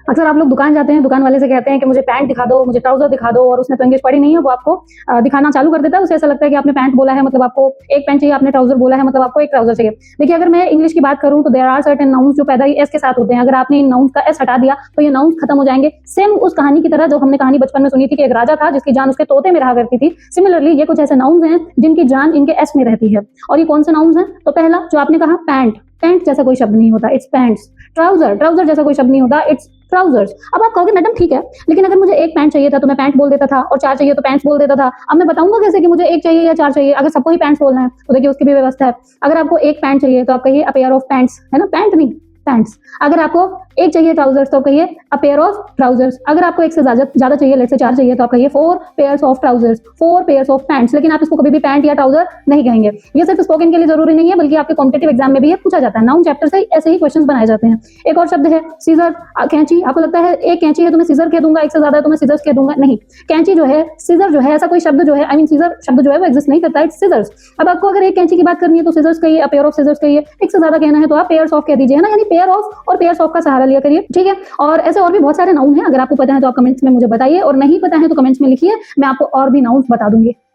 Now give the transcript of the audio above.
अक्सर आप लोग दुकान जाते हैं, दुकान वाले से कहते हैं कि मुझे पैंट दिखा दो, मुझे ट्राउज़र दिखा दो और उसने तो इंग्लिश पढ़ी नहीं है, वो आपको दिखाना चालू कर देता है। उसे ऐसा लगता है कि आपने पैंट बोला है मतलब आपको एक पैंट चाहिए, आपने ट्राउज़र बोला है मतलब आपको एक ट्राउज़र चाहिए। देखिए, अगर मैं इंग्लिश की बात करूँ तो देयर आर सर्टेन नाउन्स जो पैदा ही एस के साथ होते हैं। अगर आपने इन नाउन्स का एस हटा दिया तो ये नाउन्स खत्म हो जाएंगे। सेम उस कहानी की तरह जो हमने कहानी बचपन में सुनी थी कि एक राजा था जिसकी जान उसके तोते में रहा करती थी। सिमिलरली ये कुछ ऐसे नाउन्स हैं जिनकी जान इनके एस में रहती है। और ये कौन से नाउन्स हैं? तो पहला जो आपने कहा पैंट, पैंट जैसा कोई शब्द नहीं होता, इट्स पैंट्स। ट्राउजर, ट्राउजर जैसा कोई शब्द नहीं होता, इट्स ट्राउजर्स। अब आप कहोगे मैडम ठीक है, लेकिन अगर मुझे एक पैंट चाहिए था तो मैं पैंट बोल देता था और चार चाहिए तो पैंट्स बोल देता था। अब मैं बताऊंगा कैसे कि मुझे एक चाहिए या चार चाहिए? अगर सबको ही पैंट्स बोलना है तो देखिए उसकी भी व्यवस्था है। अगर आपको एक पैंट चाहिए तो आप कहिए अ पेयर ऑफ पैंट्स, है ना, पैंट नहीं पैंट्स। अगर आपको एक चाहिए ट्राउजर्स तो कहिए अ पेयर ऑफ ट्राउजर्स। अगर आपको एक से ज्यादा चाहिए, लेट्स से चार चाहिए, तो आप कहिए four pairs of trousers, four pairs of pants. लेकिन आप इसको कभी भी पैंट या ट्राउजर नहीं कहेंगे। ये सिर्फ स्पोकन के लिए जरूरी नहीं है बल्कि आपके कॉम्पिटेटिव एग्जाम में भी ये पूछा जाता है। नाउन चैप्टर से ऐसे ही क्वेश्चन बनाए जाते हैं। एक और शब्द है सीजर, कैंची। आपको लगता है एक कैंची है तो मैं सीजर कह दूंगा, एक से ज्यादा है तो मैं सीजर्स कह दूंगा? नहीं, कैंची जो है, सीजर जो है, ऐसा कोई शब्द जो है, आई मीन सीजर शब्द जो है वो एग्जिस्ट नहीं करता, इट्स सीजर्स। अब आपको अगर एक कैंची की बात करनी है तो सीजर्स कहिए, अ पेयर ऑफ सीजर्स कहिए। एक से ज्यादा कहना है तो आप पेयर्स ऑफ कह दीजिए, है ना, यानी पेयर ऑफ और पेयर्स ऑफ का सहारा लिया करिए, ठीक है। और ऐसे और भी बहुत सारे नाउन हैं, अगर आपको पता है तो आप कमेंट्स में मुझे बताइए और नहीं पता है तो कमेंट्स में लिखिए, मैं आपको और भी नाउन्स बता दूंगी।